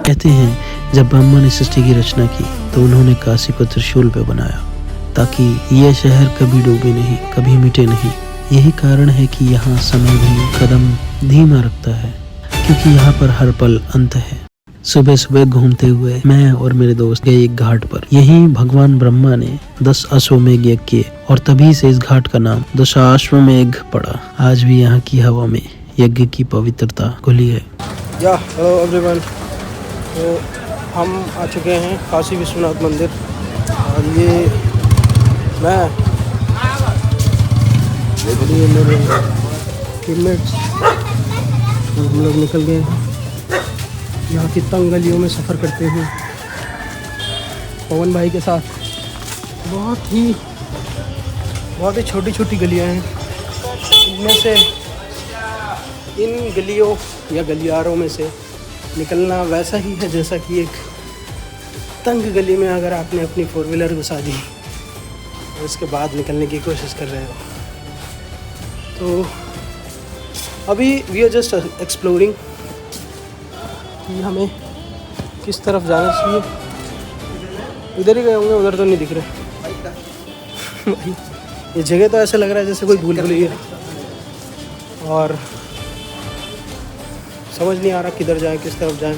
कहते हैं जब ब्रह्मा ने सृष्टि की रचना की तो उन्होंने काशी को त्रिशूल पे बनाया ताकि यह शहर कभी डूबे नहीं, कभी मिटे नहीं। यही कारण है कि यहाँ समय भी कदम धीमा रखता है, क्योंकि यहाँ पर हर पल अंत है। सुबह सुबह घूमते हुए मैं और मेरे दोस्त गए एक घाट पर। यहीं भगवान ब्रह्मा ने 10 अश्वमेघ यज्ञ किए और तभी से इस घाट का नाम दशाश्वमेघ पड़ा। आज भी यहाँ की हवा में यज्ञ की पवित्रता घुली है। हेलो एवरीवन, तो हम आ चुके हैं काशी विश्वनाथ मंदिर और ये मेरे टीममेट्स हम लोग निकल गए हैं यहाँ की तंग गलियों में सफ़र करते हुए पवन भाई के साथ। बहुत ही छोटी छोटी गलियाँ हैं। इनमें से इन गलियों या गलियारों में से निकलना वैसा ही है जैसा कि एक तंग गली में अगर आपने अपनी 4 व्हीलर घुसा दी और उसके बाद निकलने की कोशिश कर रहे हो। तो अभी वी आर जस्ट एक्सप्लोरिंग कि हमें किस तरफ जाना चाहिए। इधर ही गए होंगे, उधर तो नहीं दिख रहे। ये जगह तो ऐसा लग रहा है जैसे कोई भूल भुलैया है और समझ नहीं आ रहा किधर जाएं, किस तरफ जाएं,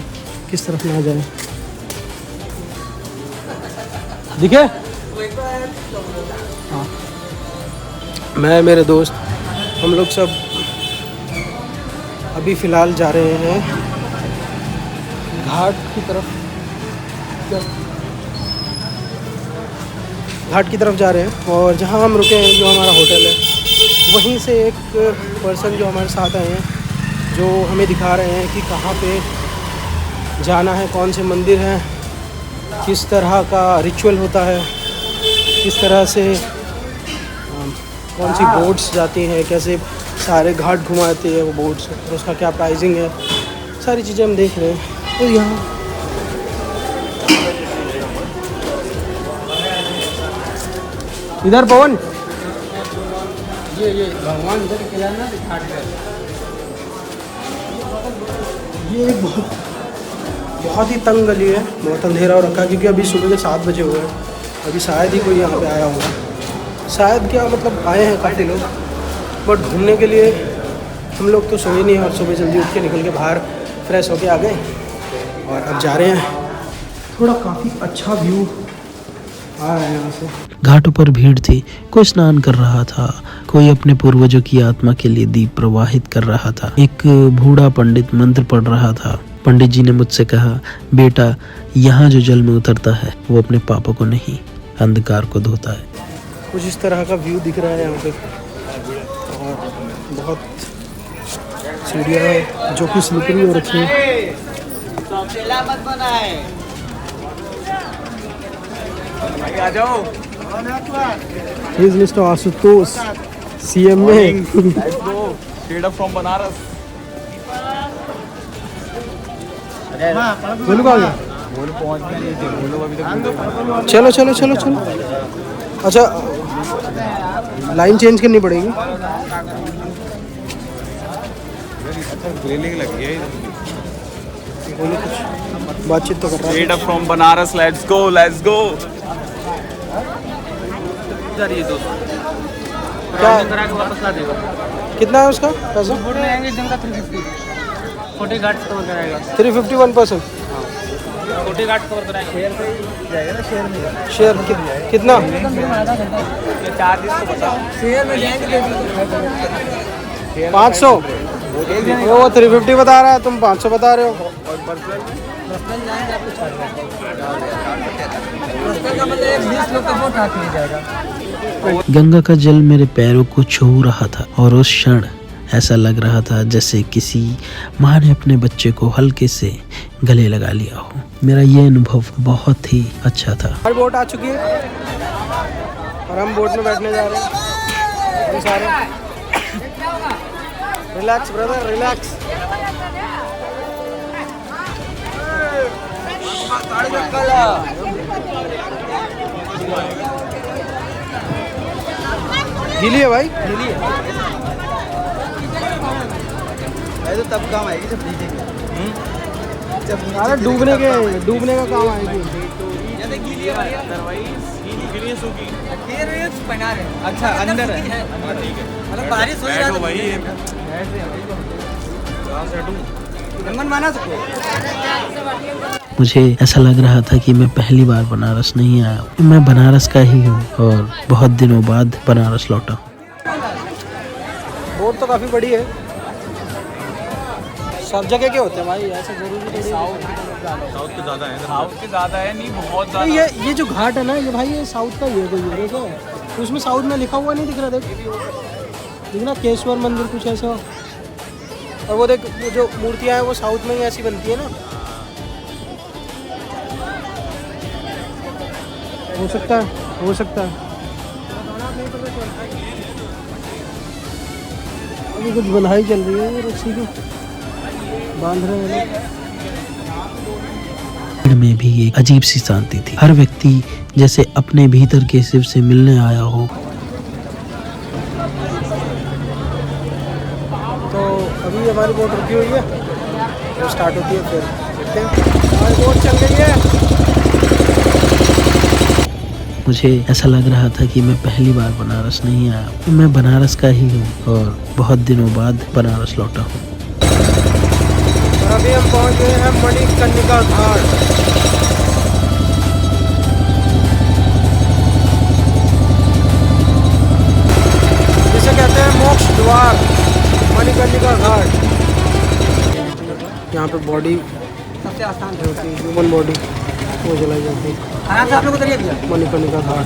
किस तरफ ना जाएं। दिखे? हाँ, मैं मेरे दोस्त हम लोग सब अभी फ़िलहाल जा रहे हैं घाट की तरफ जा रहे हैं और जहाँ हम रुके हैं जो हमारा होटल है वहीं से एक पर्सन जो हमारे साथ आए हैं जो हमें दिखा रहे हैं कि कहाँ पे जाना है, कौन से मंदिर हैं, किस तरह का रिचुअल होता है, किस तरह से कौन सी बोट्स जाती हैं, कैसे सारे घाट घुमाते हैं वो बोट्स, उसका क्या प्राइसिंग है, सारी चीज़ें हम देख रहे हैं। तो यहाँ इधर पवन ये भगवान इधर केदारनाथ घाट है। ये एक बहुत ही तंग गली है, बहुत अंधेरा हो रखा है क्योंकि अभी सुबह के 7 बजे हुए हैं। अभी शायद ही कोई यहाँ पे आया होगा, शायद क्या मतलब आए हैं काफ़ी लोग, बट घूमने के लिए हम लोग तो सोए नहीं और सुबह जल्दी उठ के निकल के बाहर फ्रेश होके आ गए और अब जा रहे हैं। थोड़ा काफ़ी अच्छा व्यू आ रहा है यहाँ से। घाटों पर भीड़ थी, कोई स्नान कर रहा था, कोई अपने पूर्वजों की आत्मा के लिए दीप प्रवाहित कर रहा था। एक बूढ़ा पंडित मंत्र पढ़ रहा था। पंडित जी ने मुझसे कहा, बेटा यहाँ जो जल में उतरता है वो अपने पापों को नहीं, अंधकार को धोता है। कुछ इस तरह का व्यू दिख रहा है यहाँ पे और बहुत सीढ़ियाँ हैं जो कि स्लिपरी हो रखी है। आ जाओ। मिस्टर आशुतोष CM में फ्रॉम बनारस। बोलो पहुंच गए, बोलो अभी तक। चलो। अच्छा, लाइन चेंज करनी पड़ेगी। अच्छा रेलिंग लगी है इधर। बोलो कुछ बातचीत तो कर रहा है। From Banaras, let's go. ये दोस्त क्या वापस ला देगा। कितना है उसका पैसा? बोर्ड में आएंगे दिन का 350, छोटे घाट कवर कराएगा 351%। छोटे घाट कवर कराएंगे, शेयर पे ही जाएगा ना, शेयर में शेयर कितना? 4 दिन तो बताओ, शेयर में जाएंगे 500। वो 350 बता रहा है, तुम 500 बता रहे हो। पर्सनल जाएंगे आपको का मतलब 20 लोग का वोट हाथ में जाएगा। गंगा का जल मेरे पैरों को छू रहा था और उस क्षण ऐसा लग रहा था जैसे किसी माँ ने अपने बच्चे को हल्के से गले लगा लिया हो। मेरा ये अनुभव बहुत ही अच्छा था। हमारी बोट आ चुकी है और हम बोट में बैठने जा रहे हैं। हम सारे रिलैक्स ब्रदर, रिलैक्स। गीली है भाई, गीली है। तब काम आएगी जब भीगेगी। जब अरे डूबने का काम आएगी। अच्छा अंदर है, मतलब बारिश हो जाती है। माना सकते। मुझे ऐसा लग रहा था कि मैं पहली बार बनारस नहीं आया हूँ, मैं बनारस का ही हूँ और बहुत दिनों बाद बनारस लौटा हूँ। बोट तो काफ़ी बड़ी है। सब जगह के होते हैं भाई, ऐसा जरूरी नहीं है। साउथ के ज़्यादा है नहीं, बहुत ज़्यादा। ये जो घाट है ना, ये भाई ये साउथ का ही है कोई, देखो उसमें साउथ में लिखा हुआ नहीं दिख रहा, देख ना केशवर मंदिर कुछ ऐसा। और वो देख, वो जो मूर्तियाँ हैं वो साउथ में ही ऐसी बनती है ना। हो सकता है। अभी कुछ बंधाई चल रही है, रस्सी की बांध रहे हैं लोग। भीड़ में भी एक अजीब सी शांति थी, हर व्यक्ति जैसे अपने भीतर के शिव से मिलने आया हो। तो अभी हमारी बोट रुकी हुई है, तो स्टार्ट होती है फिर देखते हैं। हमारी बोट चल गई है। मुझे ऐसा लग रहा था कि मैं पहली बार बनारस नहीं आया हूँ, मैं बनारस का ही हूँ और बहुत दिनों बाद बनारस लौटा हूँ। और अभी हम पहुंच गए हैं मणिकर्णिका घाट। जिसे कहते हैं मोक्ष द्वार, मणिकर्णिका घाट। यहाँ पे बॉडी सबसे आसान जो होती है, ह्यूमन बॉडी, वो जलाई जाती है। आराम से आप लोग उतरिए भैया, मणिकर्णिका घाट।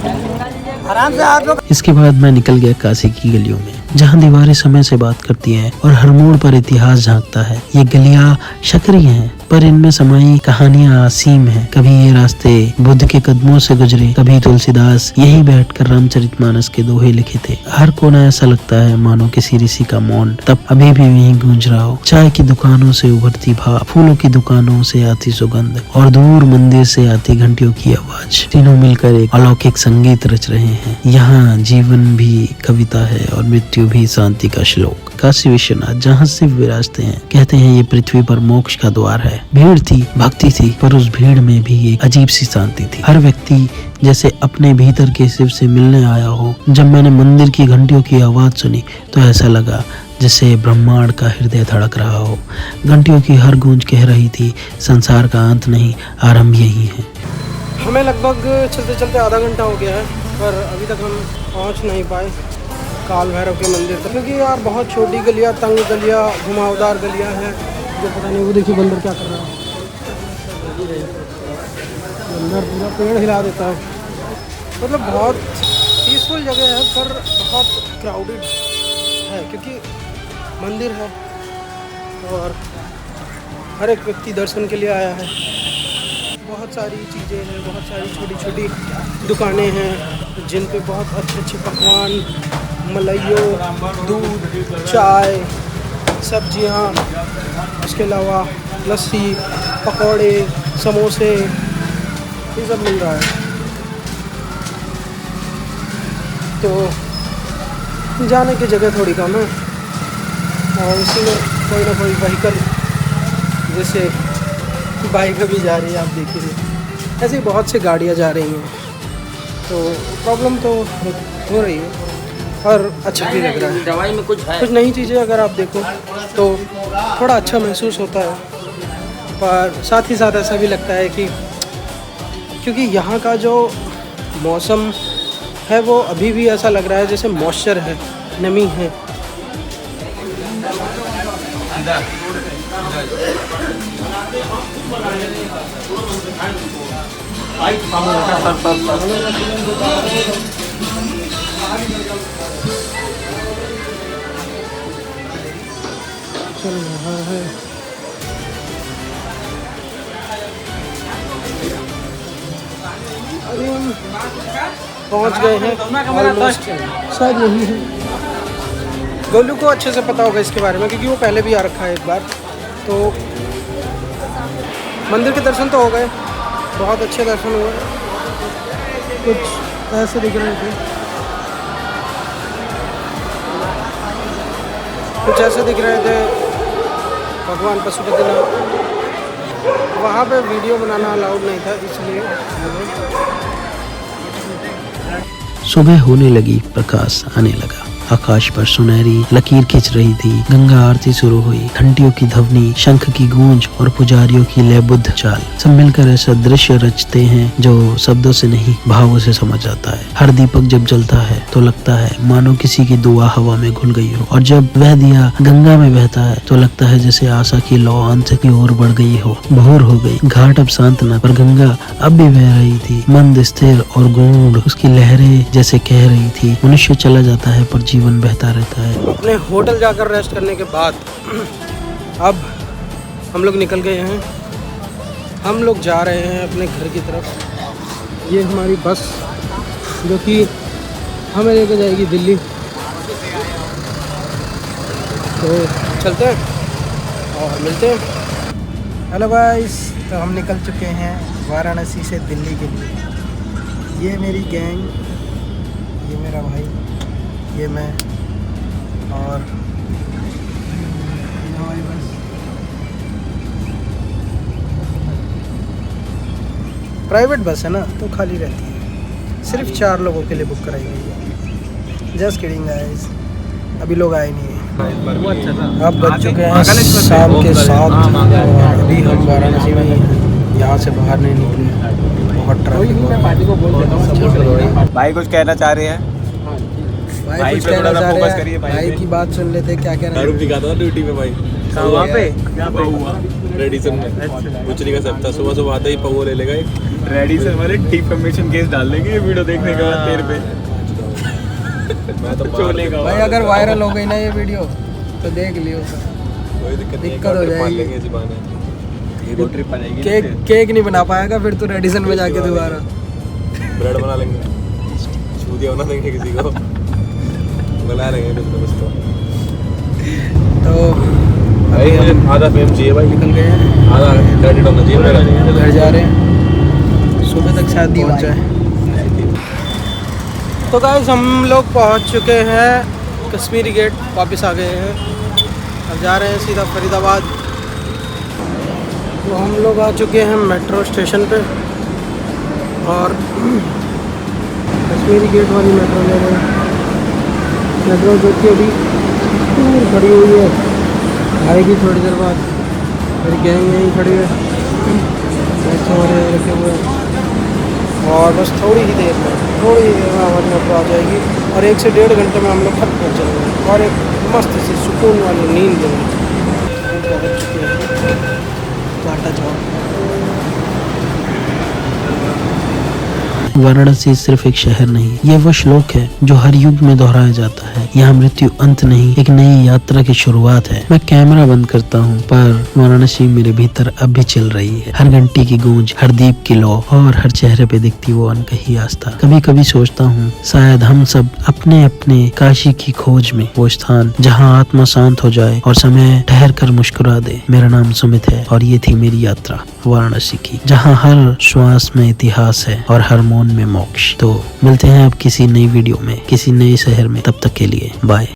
आराम से आप लोग। इसके बाद मैं निकल गया काशी की गलियों में, जहाँ दीवारें समय से बात करती हैं और हर मोड़ पर इतिहास झांकता है। ये गलियां शकरी हैं, पर इनमें समाई कहानियां असीम हैं। कभी ये रास्ते बुद्ध के कदमों से गुजरे, कभी तुलसीदास यही बैठकर रामचरितमानस के दोहे लिखे थे। हर कोना ऐसा लगता है मानो किसी ऋषि का मौन तब अभी भी वहीं गूंज रहा हो। चाय की दुकानों से उभरती भाप, फूलों की दुकानों से आती सुगंध और दूर मंदिर से आती घंटियों की आवाज, तीनों मिलकर एक अलौकिक संगीत रच रहे हैं। यहाँ जीवन भी कविता है और मृत्यु भी शांति का श्लोक। काशी विश्वनाथ जहाँ शिव विराजते हैं, कहते हैं ये पृथ्वी पर मोक्ष का द्वार है। भीड़ थी, भक्ति थी, पर उस भीड़ में भी एक अजीब सी शांति थी। हर व्यक्ति जैसे अपने भीतर के शिव से मिलने आया हो। जब मैंने मंदिर की घंटियों की आवाज सुनी तो ऐसा लगा जैसे ब्रह्मांड का हृदय धड़क रहा हो। घंटियों की हर गूंज कह रही थी, संसार का अंत नहीं, आरंभ यही है। हमें लगभग चलते चलते आधा घंटा हो गया है, पर अभी तक हम पहुंच नहीं पाए काल भैरव के मंदिर तक, क्योंकि यार बहुत छोटी गलियाँ, तंग गलियाँ, घुमावदार गलियाँ हैं। जो पता नहीं, वो देखिए बंदर क्या कर रहा है। बंदर पूरा पेड़ हिला देता है। मतलब बहुत पीसफुल जगह है, पर बहुत क्राउडेड है, क्योंकि मंदिर है और हर एक व्यक्ति दर्शन के लिए आया है। बहुत सारी चीज़ें हैं, बहुत सारी छोटी छोटी दुकानें हैं जिन पे बहुत अच्छे अच्छे पकवान, मलाइयो, दूध, चाय, सब्जियां, उसके अलावा लस्सी, पकौड़े, समोसे, ये सब मिल रहा है। तो जाने की जगह थोड़ी कम है और इसी में कोई ना कोई व्हीकल, जैसे बाइक भी जा रही है, आप देखिए ऐसे ही बहुत सी गाड़ियाँ जा रही हैं। तो प्रॉब्लम तो हो रही है और अच्छा भी लग रहा है। दवाई में कुछ है, कुछ नई चीज़ें अगर आप देखो तो थोड़ा अच्छा महसूस होता है, पर साथ ही साथ ऐसा भी लगता है कि क्योंकि यहाँ का जो मौसम है वो अभी भी ऐसा लग रहा है जैसे मॉइस्चर है, नमी है। चल रहा है। अभी हम पहुंच गए हैं ऑलमोस्ट, शायद यही है। गोलू को अच्छे से पता होगा इसके बारे में, क्योंकि वो पहले भी आ रखा है एक बार। तो मंदिर के दर्शन तो हो गए, बहुत अच्छे दर्शन हुए। कुछ ऐसे दिख रहे थे, कुछ ऐसे दिख रहे थे भगवान पशुपतिनाथ। वहाँ पे वीडियो बनाना अलाउड नहीं था, इसलिए सुबह होने लगी, प्रकाश आने लगा। आकाश पर सुनहरी लकीर खिंच रही थी। गंगा आरती शुरू हुई। घंटियों की ध्वनि, शंख की गूंज और पुजारियों की लयबुद्ध चाल सब मिलकर ऐसा दृश्य रचते हैं जो शब्दों से नहीं, भावों से समझ आता है। हर दीपक जब जलता है तो लगता है मानो किसी की दुआ हवा में घुल गई हो, और जब वह दिया गंगा में बहता है तो लगता है जैसे आशा की लौ अंत की ओर बढ़ गई हो। भोर हो गई, घाट अब शांत न, पर गंगा अब भी बह रही थी, मंद, स्थिर और गूढ़। उसकी लहरें जैसे कह रही थी, मनुष्य चला जाता है पर जीवन बहता रहता है। अपने होटल जाकर रेस्ट करने के बाद अब हम लोग निकल गए हैं। हम लोग जा रहे हैं अपने घर की तरफ। ये हमारी बस जो कि हमें लेके जाएगी दिल्ली। तो चलते हैं और मिलते हैं। हेलो गाइस, तो हम निकल चुके हैं वाराणसी से दिल्ली के लिए। ये मेरी गैंग, ये मेरा भाई, ये मैं और हमारी बस। प्राइवेट बस है ना, तो खाली रहती है। सिर्फ 4 लोगों के लिए बुक कराई गई है। जस्ट किडिंग गाइस, अभी लोग आए नहीं हैं। अब बज चुके हैं शाम के 7 और अभी हम वाराणसी में ही हैं। यहाँ से बाहर नहीं निकले, बहुत ट्रैफिक है। भाई कुछ कहना चाह रहे हैं? भाई कुछ कहना चाह रहे हैं, भाई की बात सुन लेते क्या कह रहे हैं। दिखाता था ड्यूटी पे भाई, वहाँ पे रेडिसन में कुछ नहीं कर सकता। सुबह सुबह आते ही पौवा ले लेगा एक। रेडिसन वाले डिफेमेशन केस डाल देंगे ये वीडियो देखने के बाद तेरे पे। मैं तो चलेगा भाई अगर वायरल हो गई ना ये वीडियो तो देख लियो, कोई दिक्कत नहीं, दिक्कत हो जाएगी। लेंगे इसी बहाने। रोड ट्रिप आ जाएगी। केक नहीं बना पाएगा फिर तो रेडिसन में जाके दोबारा। ब्रेड बना लेंगे, चूतिया बना देंगे किसी को, बना लेंगे कुछ तो। तो भाई मुझे आधा फेम चाहिए भाई, निकल गए हैं, आधा क्रेडिट होना चाहिए मेरा। घर जा रहे हैं, सुबह तक शायद पहुँच जाए। तो गाइस हम लोग पहुँच चुके हैं कश्मीरी गेट, वापस आ गए हैं। अब जा रहे हैं सीधा फरीदाबाद। तो हम लोग आ चुके हैं मेट्रो स्टेशन पे और कश्मीरी गेट वाली मेट्रो ले रहे हैं। मेट्रो जो कि अभी दूर खड़ी हुई है, आएगी थोड़ी देर बाद। मेरी गैंग यहीं खड़ी है, बैठे हो रहे रखे हुए हैं, और बस थोड़ी ही देर में हमारी मेट्रो आ जाएगी और 1 से 1.5 घंटे में हम लोग घर पहुँच जाएंगे और एक मस्त सी सुकून वाली नींद लेंगे। पहुँच चुके हैं टाटा चौक। वाराणसी सिर्फ एक शहर नहीं, यह वो श्लोक है जो हर युग में दोहराया जाता है। यहाँ मृत्यु अंत नहीं, एक नई यात्रा की शुरुआत है। मैं कैमरा बंद करता हूँ पर वाराणसी मेरे भीतर अब भी चल रही है। हर घंटी की गूंज, हर दीप की लौ और हर चेहरे पे दिखती वो अनकही आस्था। कभी कभी सोचता हूँ शायद हम सब अपने अपने काशी की खोज में, वो स्थान जहाँ आत्मा शांत हो जाए और समय ठहर कर मुस्कुरा दे। मेरा नाम सुमित है और ये थी मेरी यात्रा वाराणसी की, जहाँ हर श्वास में इतिहास है और हर मौन में मोक्ष। तो मिलते हैं अब किसी नई वीडियो में, किसी नए शहर में। तब तक के लिए बाय।